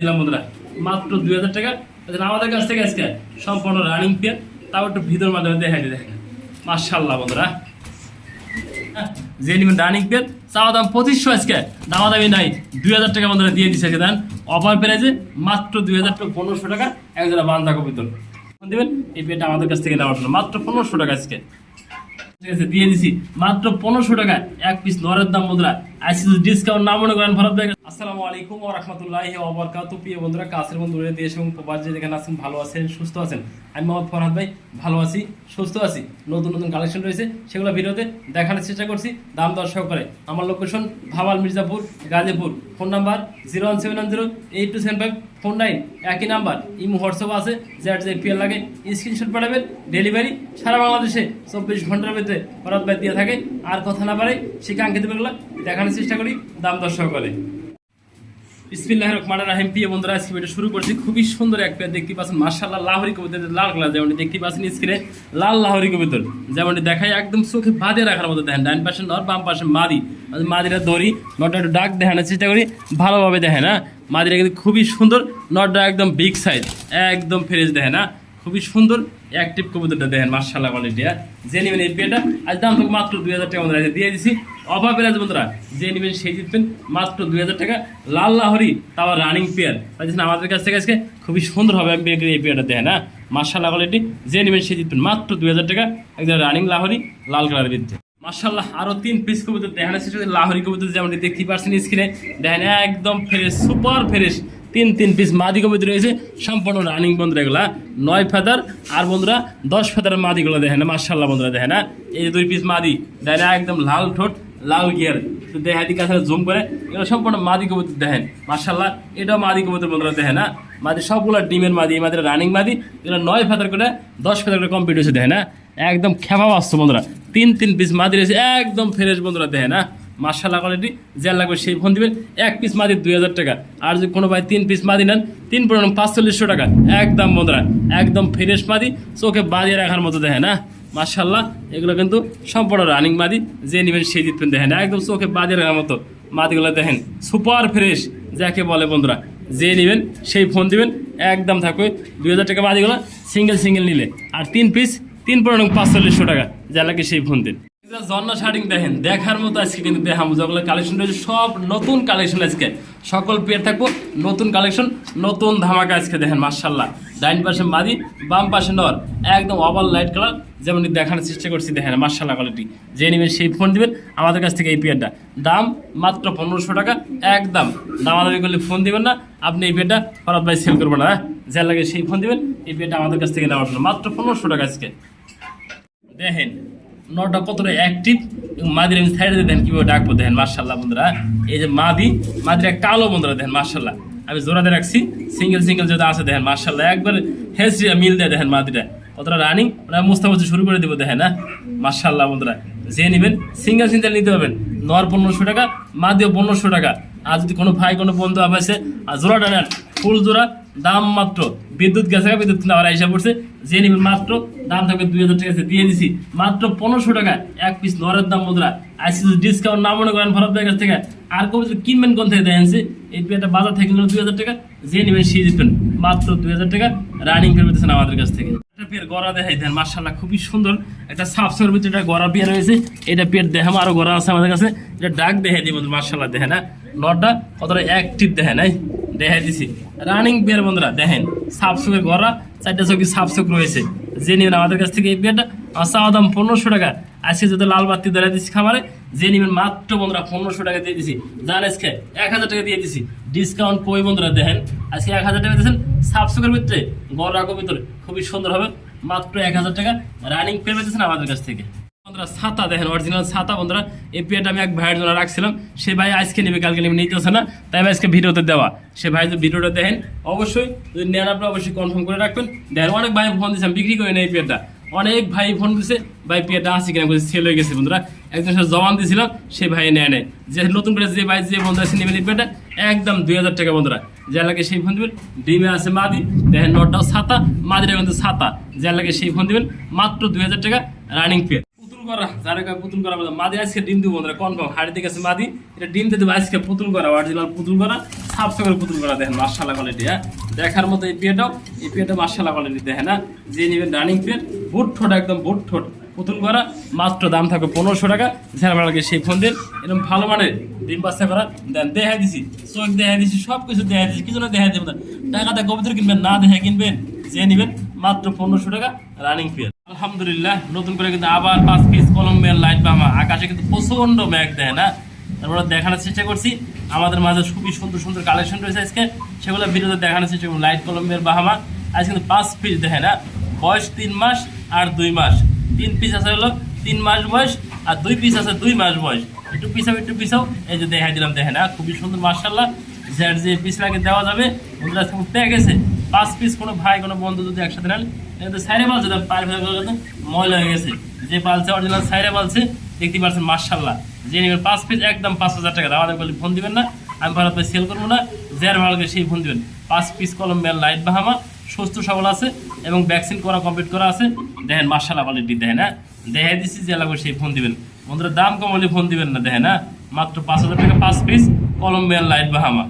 দিলাম বন্ধুরা মাত্র 2000 টাকা। আমাদের কাছ থেকে আজকে সম্পূর্ণ রানিং পেয়ার, তাও একটু ভিতর মাধ্যমে দেখাই দেখেন মাশাআল্লাহ বন্ধুরা। যে নিবেন রানিং পেয়ার চাওয়া দাম 2500, আজকে দামাদামি নাই 2000 টাকা বন্ধুরা দিয়ে দিচ্ছে দেন অফার প্রাইজে মাত্র 2000 টাকা 1500 টাকা এক জোড়া বাঁধাকপি ভিতর দিবেন। এই পেয়ারটা আমাদের কাছ থেকে নেওয়ার জন্য মাত্র 1500 টাকা আজকে ঠিক আছে দিয়ে দিছি মাত্র 1500 টাকা এক পিস নরের দাম বন্ধুরা। আইসিসি ডিসকাউন্ট না মনে করেন ভারত। আসসালামু আলাইকুম ওয়া রাহমাতুল্লাহি ওয়া বারাকাতুহু। প্রিয় বন্ধুরা, কাছের বন্ধুরা দেশ এবং প্রবাসী যেখানে আছেন ভালো আছেন সুস্থ আছেন, আমি মোহাম্মদ ফরহাদ ভাই ভালো আছি সুস্থ আছি। নতুন নতুন কালেকশন রয়েছে সেগুলো ভিডিওতে দেখানোর চেষ্টা করছি দাম দর সহকারে। আমার location Bhawal Mirzapur Gazipur. Phone number 01710827549, একই নাম্বার। ইমো হোয়াটসঅ্যাপ আছে, যে পেয়ার লাগে স্ক্রিনশট পাঠাবেন। ডেলিভারি সারা বাংলাদেশে 24 ঘন্টার ভিতরে ফরহাদ ভাই দিয়ে থাকে। আর কথা না পারে সে কাঙ্ক্ষিত পেগুলো দেখানোর চেষ্টা করি দাম দর সহকারে। বিসমিল্লাহির রহমানির রহিম। প্রিয় বন্ধুরা, আজকে ভিডিও শুরু করছি। খুবই সুন্দর এক পেয়ার দেখতে পাচ্ছেন মাশাআল্লাহ, লাহোরি কবুতর লাল কালার যেমন দেখতে পাচ্ছেন স্ক্রিনে, লাল লাহোরি কবুতর যেমন দেখায় একদম চোখে বাঁধে রাখার মতো দেখেন। ডান পাশে নর, বাম পাশে মাদি। মাদিরা দড়ি, নটটা একটু ডাক দেখানোর চেষ্টা করি ভালোভাবে দেখেন। না মাদিরা কিন্তু খুবই সুন্দর, নটটা একদম বিগ সাইজ, একদম ফ্রেশ দেখেন। না খুবই সুন্দর অ্যাক্টিভ কবুতরটা দেখেন মাশাআল্লাহ কোয়ালিটি। যে নেবেন এই পেয়ারটা আজ দাম থাকবে মাত্র 2000 টাকা বন্ধুরা দিয়ে দিছি অফার প্রাইস বন্ধুরা। যে নেবেন সেই জিতবেন মাত্র 2000 টাকা। লাল লাহোরি তাও রানিং পেয়ার আমাদের কাছ থেকে আজকে খুবই সুন্দর হবে আমি এই পেয়ারটা দেখেন। না মাশাআল্লাহ কোয়ালিটি, যে নেবেন সেই জিতবেন মাত্র 2000 টাকা একদম রানিং লাহোরি লাল কালারের ভিতরে মাশাআল্লাহ। আরো 3 পিস কবুতর দেখেন আছে, লাহোরি কবুতর যেমন দেখতে পাচ্ছেন স্ক্রিনে দেখেন একদম ফ্রেশ সুপার ফ্রেশ। 3 পিস মাদি কবুতর রয়েছে সম্পূর্ণ রানিং বন্ধুরা। এগুলা 9 ফেদার আর বন্ধুরা 10 ফেদারের মাদিগুলো দেখেন মাশাআল্লাহ বন্ধুরা দেখেন। এই 2 পিস মাদি দেখেন একদম লাল ঠোঁট লাল গিয়ার দেখাদি কাছে জুম করে, এগুলো সম্পূর্ণ মাদি কবুতর দেখেন মাশাআল্লাহ। এটাও মাদি কবুতর বন্ধুরা দেখেন। মাদি সবগুলো ডিমের মাদি, মাদি রানিং মাদি। এগুলো 9 ফেদার করে 10 ফেদার করে কমপ্লিট হয়েছে দেখেন। একদম খেপা আসছে বন্ধুরা। 3 পিস মাদি রয়েছে একদম ফ্রেশ বন্ধুরা দেখেন। মাশাআল্লাহ কোয়ালিটি, যে লাগবে সেই ফোন দিবেন। এক পিস মাদি 2000 টাকা, আর যদি কোনো ভাই 3 পিস মাদি নেন 3 পড়েন 4500 টাকা একদম বন্ধুরা। একদম ফ্রেশ মাদি, চোখে বাঁধিয়ে রাখার মতো দেখেন। মাশাআল্লাহ এগুলো কিন্তু সম্পূর্ণ রানিং মাদি, যে নেবেন সেই জিতবেন দেখেন। একদম চোখে বাঁধিয়ে রাখার মতো মাদিগুলো দেখেন সুপার ফ্রেশ যাকে বলে বন্ধুরা। যে নেবেন সেই ফোন দিবেন একদম থাকবে 2000 টাকা মাদিগুলো সিঙ্গেল নিলে। আর 3 পিস 3 পড়েন 4500 টাকা, যা লাগে সেই ফোন দিন। জন্না শার্টিং দেখেন দেখার মতো আজকে কিন্তু দেখাবো যেগুলো কালেকশন রয়েছে সব নতুন কালেকশন। আজকে সকল পেয়ার থাকবো নতুন কালেকশন, নতুন ধামাকা আজকে দেখেন মাশাআল্লাহ। ডাইন পাশে মাদি, বাম পাশে নর, একদম ওভার লাইট কালার যেমন দেখানোর চেষ্টা করছি দেখেন মাশাআল্লাহ কোয়ালিটি। যে নেবেন সেই ফোন দিবেন আমাদের কাছ থেকে। এই পেয়ারটা দাম মাত্র 1500 টাকা একদম। দামাদামি করলে ফোন দিবেন না, আপনি এই পেয়ারটা ফরহাদ ভাই সেল করবেন না। যা লাগে সেই ফোন দিবেন। এই পেয়ারটা আমাদের কাছ থেকে নেওয়ার জন্য মাত্র 1500 টাকা আজকে দেখেন। নটা কতটা অ্যাক্টিভ এবং মাদির আমি সাইডে দেখেন কীভাবে ডাকবো দেখেন মাশাআল্লাহ বন্ধুরা। এই যে মাদিরা কালো বন্ধুরা দেখেন মাশাআল্লাহ। আমি জোড়াতে রাখছি সিঙ্গেল যেটা আছে দেখেন মাশাআল্লাহ। একবার হেসি মিল দেয় দেখেন মাদিরা কতটা রানিং। মুস্তাফাজি শুরু করে দেবো দেখেন মাশাআল্লাহ বন্ধুরা। যে নেবেন সিঙ্গেল নিতে পারবেন। নর 1500 টাকা, মাদিও 1500 টাকা। আর যদি কোনো ভাই কোনো বন্ধু আছে আর জোড়াটা নেন ফুল জোড়া দাম মাত্র বিদ্যুৎ গেছে, বিদ্যুৎ আবার আইসা পড়ছে। যে নেবেন মাত্র দাম থাকবে 2000 টাকা দিয়ে দিছি মাত্র 1500 টাকা এক পিস নরের দাম বন্ধুরা। আইসিসি ডিসকাউন্ট না মনে করেন ভারত কাছ থেকে। আর কেউ যদি কিনবেন কোন থেকে দেখেন এই পেয়ারটা বাজার থেকে 2000 টাকা, যে নেবেন সেই জিতবেন মাত্র 2000 টাকা রানিং পেয়ার পেতেছেন আমাদের কাছ থেকে। একটা পেয়ার গড়া দেখাই দেন মাশাআল্লাহ খুবই সুন্দর একটা সাফসের ভিতরে একটা গড়া পেয়ার রয়েছে। এটা পেয়ার দেখাম আরো গড়া আছে আমাদের কাছে। এটা ডাক দেখাই দিই বন্ধু মাশাআল্লাহ দেখেন। নটটা কতটা অ্যাক্টিভ দেখেন দেখাই দিছি রানিং পেয়ার বন্ধুরা দেখেন। সাফসুকের গড়া 4টা চোখে সাফসুক রয়েছে। যে নেবেন আমাদের কাছ থেকে এই পেয়ারটা চাওয়া দাম 1500 টাকা। আজকে যদি লাল বাতি ধরে দিচ্ছি খাবারে, যে নেবেন মাত্র বন্ধুরা 1500 টাকা দিয়ে দিছি। জান আজকে 1000 টাকা দিয়ে দিছি ডিসকাউন্ট কই বন্ধুরা দেখেন। আজকে 1000 টাকা দিয়েছেন সাফসুকের ভিতরে গড়া ভিতরে খুবই সুন্দর হবে মাত্র 1000 টাকা রানিং পেয়ার পেতেছেন আমাদের কাছ থেকে বন্ধুরা। ছাতা দেখেন অরিজিনাল ছাতা বন্ধুরা। এই পেয়ারটা আমি এক ভাইয়ের জন্য রাখছিলাম, সে ভাই আজকে নেবে কালকে নেবে নিতেছে না, তাই আজকে ভিডিওতে দেওয়া। সে ভাই যদি ভিডিওটা দেখেন অবশ্যই যদি নেন আপনি অবশ্যই কনফার্ম করে রাখবেন। দেখেন অনেক ভাই ফোন দিয়েছেন বিক্রি করে নেই এই পেয়ারটা। অনেক ভাই ফোন দিচ্ছে ভাই পেয়ারটা আসি কেন বলছে সেল হয়ে গেছে বন্ধুরা। একজন সাথে জবান দিয়েছিলাম সে ভাই নেয় যে নতুন করে যে ভাই যে বন্ধু আছে নেবেন এই পেয়ারটা একদম 2000 টাকা বন্ধুরা। যা লাগে সেই ফোন দিবেন। ডিমে আছে মাদি দেখেন, নটটাও ছাতা, মাদিটা কিন্তু ছাতা। যা লাগে সেই ফোন দিবেন মাত্র 2000 টাকা রানিং পেয়ার। পুতুল করা যারা পুতুল করা মাদি আজকে ডিম দিব বন্ধুরা কনফার্ম। হাড়িতে গেছে মাদি, এটা ডিম দিয়ে দেবো আজকে পুতুল করা, অরিজিনাল পুতুল করা, সাফ করে পুতুল করা। দেখেন মাশাআল্লাহ কোয়ালিটি, হ্যাঁ দেখার মতো। এই পেয়ারটা মাশাআল্লাহ কোয়ালিটি দেখেন না, যে নেবেন রানিং পেয়ার, বুট ঠোঁট একদম বুট ঠোঁট পুতুল করা, মাত্র দাম থাকবে 1500 টাকা। যারা ভালো লাগে সেই ফোন দিন। এরকম ভালো মানের ডিম বাচ্চা করা দেন, দেখাই দিছি, চোখ দেখাই দিছি, সব কিছু দেখাই দিছি, কিছু না দেখাই দেবো না। টাকাটা কবিতর কিনবেন না দেখে কিনবেন, যে নেবেন মাত্র 1500 টাকা রানিং পেয়ার। আলহামদুলিল্লাহ নতুন করে কিন্তু আবার 5 পিস কলম্বিয়ান লাইট বাহামা। আকাশে কিন্তু প্রচন্ড মেঘ দেয় না, তারপরে দেখানোর চেষ্টা করছি। আমাদের মাঝে খুবই সুন্দর সুন্দর কালেকশন রয়েছে আজকে, সেগুলো ভিডিওতে দেখানোর চেষ্টা করবো। লাইট কলম্বিয়ার বাহামা আজ কিন্তু 5 পিস দেখেন না, বয়স 3 মাস আর 2 মাস। 3 পিস আছে হলো 3 মাস বয়স, আর 2 পিস আছে 2 মাস বয়স। একটু পিছাও এই যে দেখাই দিলাম দেখেন না, খুবই সুন্দর মাশাআল্লাহ। যার যে পিস লাগে দেওয়া যাবে, বন্ধুরা পেয়ে গেছে 5 পিস। কোনো ভাই কোনো বন্ধু যদি একসাথে নেন, এটা সাইরে পালছে, পায়ের ভেতরে ময়লা হয়ে গেছে, যে পালছে অরিজিনাল সাইরে পালছে, দেখতে পাচ্ছেন মাশাআল্লাহ। যে নেবেন 5 পিস একদম 5000 টাকা। আমাদের বলি ফোন দিবেন না, আমি ভারত সেল করবো না, যার ভালো লাগে সেই ফোন দিবেন। 5 পিস কলম্বিয়ান লাইট বাহামা, সুস্থ সবল আছে এবং ভ্যাকসিন করা কমপ্লিট করা আছে। দেখেন মাশাআল্লাহ কোয়ালিটি দেখেন না, দেখাই দিচ্ছি, যে লাগবে সেই ফোন দিবেন। বন্ধুরা দাম কম হলে ফোন দিবেন না, দেখেন না, মাত্র 5000 টাকা 5 পিস কলম্বিয়ান লাইট বাহামা।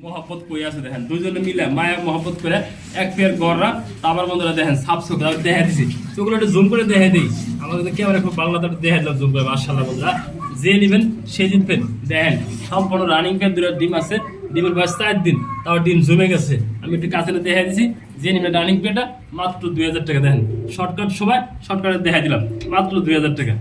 মহব্বত কই আছে দেখেন, দুইজনে মিলে মায়া মহব্বত করে এক পেয়ার গররা। তারপর বন্ধুরা দেখেন সাফ সুতরা দেখা দিছি, চোখগুলো একটু জুম করে দেখা দিই। আমাদের ক্যামেরা খুব বাংলাতে দেখা দিলাম জুম করে। মাশাআল্লাহ বন্ধুরা, যে নেবেন সেই জিতবেন। দেখেন সম্পূর্ণ রানিং পেয়ার, দুটো ডিম আছে, ডিমের বয়স 4 দিন, তাও ডিম জমে গেছে। আমি একটু কাছে দেখা দিছি, যে নেবেন রানিং পেয়ারটা মাত্র 2000 টাকা। দেখেন শর্টকাট সবাই শর্টকাটে দেখা দিলাম, মাত্র 2000 টাকা।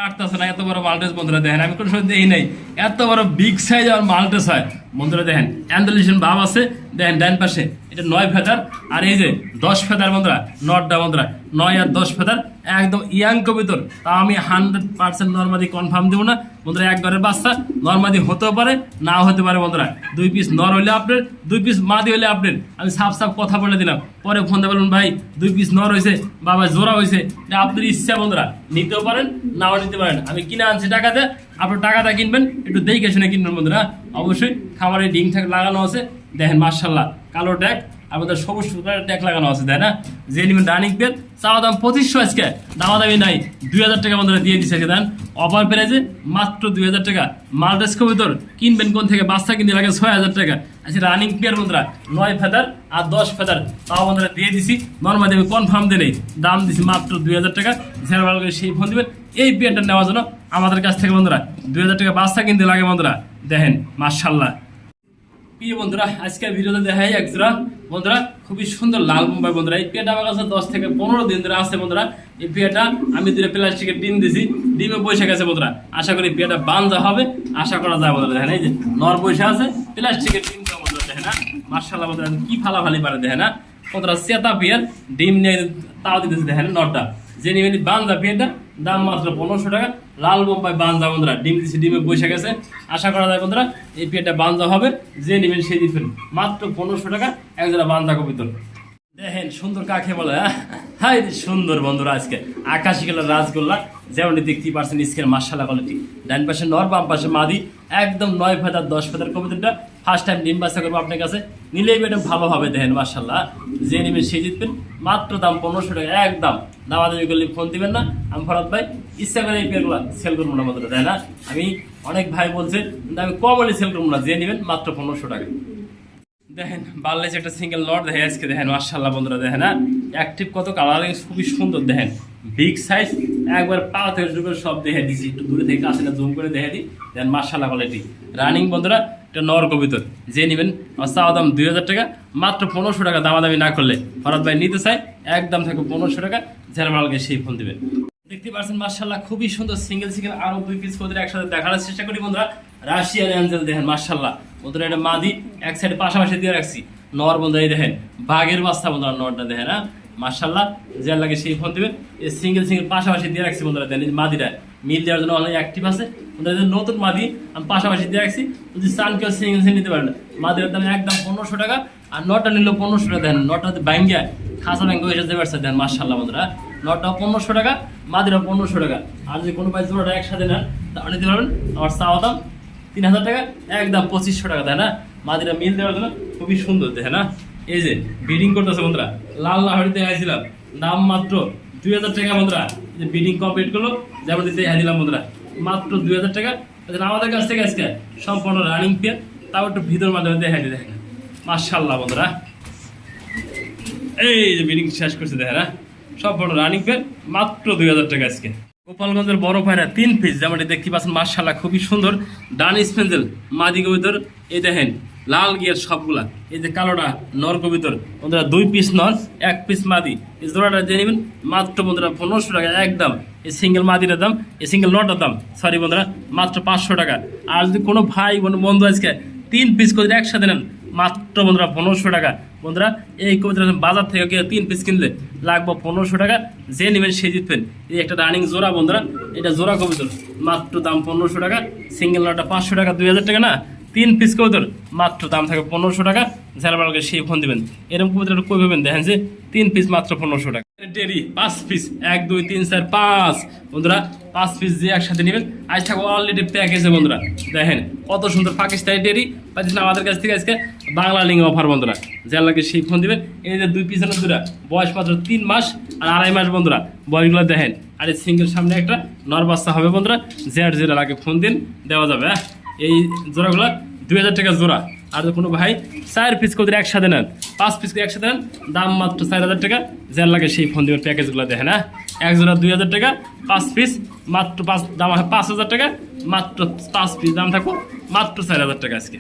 আটতেছে না, এত বড় মাল্টেস বন্ধুরা দেখেন, আমি কোনো সময় দেখি নাই এত বড় বিগ সাইজ আর মাল্টেস হয়। বন্ধুরা দেখেন অ্যান্ডালিশন ভাব আছে, দেখেন ডান পাশে এটা 9 ফেদার, আর এই যে 10 ফেদার বন্ধুরা, নটটা বন্ধুরা 9 আর 10 ফেদার, একদম ইয়াং কবিতর। তা আমি 100% নর্মাদি কনফার্ম দেবো না বন্ধুরা, একবারের বাচ্চা নর্মাদি হতেও পারে নাও হতে পারে বন্ধুরা। 2 পিস নর হইলে আপনার, 2 পিস মাদি হইলে আপনার। আমি সাফ কথা বলে দিলাম, পরে ফোন দিয়ে বলুন ভাই 2 পিস নর হয়েছে, বাবা জোড়া হয়েছে, এটা আপনার ইচ্ছা বন্ধুরা, নিতেও পারেন নাও নিতে পারেন। আমি কিনে আনছি টাকাতে, আপনার টাকাটা কিনবেন একটু দেখে শুনে কিনবেন বন্ধুরা। অবশ্যই খামারে ডিম ট্যাগ লাগানো আছে, দেখেন মাশাআল্লাহ কালো ট্যাগ, আমাদের সবুজ ট্যাগ লাগানো আছে, তাই না। যে নিবেন রানিং পেয়ার, চাওয়া দাম 2500, আজকে দামাদামি নাই, 2000 টাকা বন্ধুরা দিয়ে দিচ্ছে। দেন অফার প্রাইজে মাত্র 2000 টাকা। মাল্টেস কবিতর কিনবেন কোন থেকে, বাচ্চা কিনতে লাগে 6000 টাকা। আচ্ছা রানিং পেয়ার বন্ধুরা 9 ফেদার আর 10 ফেদার, তাও বন্ধুরা দিয়ে দিছি। নর্মালি আমি কনফার্ম দিয়ে নেই, দাম দিছি মাত্র 2000 টাকা। যারা ভালো করে সেই ফোন দিবেন এই পেয়ারটা নেওয়ার জন্য আমাদের কাছ থেকে বন্ধুরা। 2000 টাকা বাচ্চা কিনতে লাগে বন্ধুরা, দেখেন মাশাআল্লাহ। প্রিয় বন্ধুরা আজকের ভিডিওতে দেখাই এক জোড়া বন্ধুরা খুবই সুন্দর লাল মুম্বাই বন্ধুরা। এই পেয়ারটা আমার কাছে 10 থেকে 15 দিন ধরে আছে বন্ধুরা। এই পেয়ারটা আমি 2 প্লাস্টিকের ডিম দিছি, ডিমে বসে গেছে বন্ধুরা। আশা করি পেয়ারটা বান্ধা হবে, আশা করা যায় বন্ধুরা। দেখেন এই যে নর বসে আছে, প্লাস্টিকের ডিম বন্ধুরা, দেখেন না মাশাআল্লাহ বন্ধুরা, কি ফালাফালি পারে দেখেন না বন্ধুরা। সেতা পেয়ার ডিম নিয়ে তাও দিতেছে, দেখেন নরটা যে নিবেন বান্ধা পেয়ারটা, দাম মাত্র 1500 টাকা। লাল বোম্বাই বান্ধা বন্ধুরা, ডিম দিচ্ছে, ডিমে বসে গেছে। আশা করা যায় বন্ধুরা এই পেয়ারটা বান্ধা হবে, যে নেবেন সেই দিবেন মাত্র 1500 টাকা একজোড়া বান্ধা কবিতর। দেখেন সুন্দর কাকে বলে, হাই সুন্দর বন্ধুরা। আজকে আকাশি কালার রাজগোল্লা, যেমন দেখতে পাচ্ছেন স্কেল মাশাআল্লাহ কোয়ালিটি। ডান পাশে নর, বাম পাশে মাদি, একদম 9 ফেদার 10 ফেদার কবিতরটা। ফার্স্ট টাইম ডিম বাচ্চা করবো আপনার কাছে, নিলেই এটা ভালো হবে। দেখেন মাশাআল্লাহ, যে নেবেন সেই জিতবেন। মাত্র দাম 1500 টাকা একদম। দামাদামি করলে ফোন দিবেন না, আমি ফরাত ভাই ইচ্ছা করে এই পেয়ারগুলো সেল করবো না বন্ধুরা, তাই না। আমি অনেক ভাই বলছে কিন্তু আমি কম হলে সেল করবো না, যে নেবেন মাত্র 1500 টাকা। দেখেন বাংলাদেশ একটা সিঙ্গেল লট দেখে আজকে, দেখেন মাশাআল্লাহ বন্ধুরা, দেখেন না অ্যাক্টিভ কত কালারিং খুবই সুন্দর। দেখেন বিগ সাইজ, একবার পা থেকে শুরু করে সব দেখে দিচ্ছি, একটু দূরে থেকে কাছে জুম করে দেখে দিই। দেখেন মাশাআল্লাহ কোয়ালিটি রানিং বন্ধুরা, এটা নর কবিতর। যে নেবেন আমার চাওয়া দাম 2000 টাকা, মাত্র 1500 টাকা। দামাদামি না করলে ফরাত ভাই নিতে চাই, একদম থাকবে 1500 টাকা। যারা ভালো লাগে সেই ফোন দেবেন। দেখতে পাচ্ছেন মাশাআল্লাহ খুবই সুন্দর সিঙ্গেল আরো 2 পিস করে একসাথে দেখানোর চেষ্টা করি বন্ধুরা। রাশিয়ান অ্যাঞ্জেল দেখেন মাশাআল্লাহ বন্ধুরা, এটা মাদি এক সাইডে পাশাপাশি দিয়ে রাখছি। নর বন্ধুরা এই দেখেন বাঘের বাচ্চা বন্ধুরা, নরটা দেখেন না মাশাআল্লাহ, যার লাগে সেই ফোন দিবেন। এই সিঙ্গেল পাশাপাশি দিয়ে রাখছি বন্ধুরা। দেখেন মাদিটা মিল দেওয়ার জন্য অনেক অ্যাক্টিভ আছে বন্ধুরা। নতুন মাদি আমি পাশাপাশি দিয়ে রাখছি, যদি চান কেউ সিঙ্গেল নিতে পারেন। মাদির দাম একদম 1500 টাকা, আর নটা নিলেও 1500 টাকা। দেখেন নটা ব্যাঙ্গা খাসা ব্যাঙ্গ এসে যেতে পারছে, দেখেন মাশাআল্লাহ বন্ধুরা। নটাও 1500 টাকা, মাদিরাও 1500 টাকা। আর যদি কোনো ভাই জোড়াটা একসাথে নেন তাহলে নিতে পারবেন। আমার চাওয়া দাম 3000 টাকা, একদম 2500 টাকা। তাই না মাদিরা মিল দেওয়ার জন্য খুবই সুন্দর, দেখেন না। এই যে ব্রিডিং করতেছে বন্ধুরা, লাল লাহড়িতে আইছিলাম, দাম মাত্র 2000 টাকা বন্ধুরা। যে ব্রিডিং কমপ্লিট করলো, যেমন দিতে দিলাম বন্ধুরা, মাত্র 2000 টাকা। আমাদের কাছ থেকে আজকে সম্পূর্ণ রানিং পেয়ার, তাও একটু ভিতর মাধ্যমে দেখেন দেখেন মাশাআল্লাহ বন্ধুরা। এই যে বিডিং শেষ করছে দেখেন, সম্পূর্ণ রানিং পেয়ার মাত্র 2000 টাকা আজকে। গোপালগঞ্জের বড় পায়রা 3 পিস, যেমনটি দেখতে পাচ্ছেন মাশাআল্লাহ খুবই সুন্দর ডান স্পেন্সেল মাদি কবিতর। এই দেখেন লাল গিয়ার সবগুলা, এই যে কালোটা নর কবিতর বন্ধুরা, 2 পিস নর 1 পিস মাদি। এই জোড়াটা দিয়ে নেবেন মাত্র বন্ধুরা 1500 টাকা একদম। এই সিঙ্গেল মাদিটার দাম, এই সিঙ্গেল নটার দাম সরি বন্ধুরা মাত্র 500 টাকা। আর যদি কোনো ভাই বন্ধু আজকে 3 পিস করে একসাথে নেন মাত্র বন্ধুরা 1500 টাকা। বন্ধুরা এই কবিতা বাজার থেকে কেউ 3 পিস কিনলে লাগবে 1500 টাকা, যে নেবেন সে জিতবেন। এই একটা রানিং জোড়া বন্ধুরা, এটা জোড়া কবিতর মাত্র দাম 1500 টাকা, সিঙ্গেল নটা 500 টাকা, 2000 টাকা না। 3 পিস কবিতর মাত্র দাম থাকে 1500 টাকা, যারা বাড়াকে সেই ফোন দিবেন। এরকম কবিতা কই পাবেন দেখেন যে 3 পিস মাত্র 1500 টাকা। ডেরি 5 পিস 1 2 3 4 5 বন্ধুরা, 5 পিস যে একসাথে নেবেন আজ থাকবে অলরেডি প্যাকেজে বন্ধুরা। দেখেন কত সুন্দর পাকিস্তানি ডেরি পাচ্ছেন আমাদের কাছ থেকে আজকে বাংলা লিঙ্ক অফার বন্ধুরা, যারা লাগে সেই ফোন দিবেন। এই যে 2 পিসের দুরা বয়স মাত্র 3 মাস আর 2.5 মাস বন্ধুরা, বয়সগুলো দেখেন। আর এই সিঙ্গেল সামনে একটা নর বাচ্চা হবে বন্ধুরা, যেটা লাগে ফোন দিন দেওয়া যাবে। এই জোড়াগুলো 2000 টাকা জোড়া। আর কোনো ভাই 4 পিস করে একসাথে নেন, 5 পিস করে একসাথে নেন, দাম মাত্র 4000 টাকা, যার লাগে সেই ফোন দিবেন। প্যাকেজগুলো দেখেন, এক জোড়া 2000 টাকা, 5 পিস মাত্র দাম 5000 টাকা, মাত্র 5 পিস দাম থাকবো মাত্র 4000 টাকা আজকে।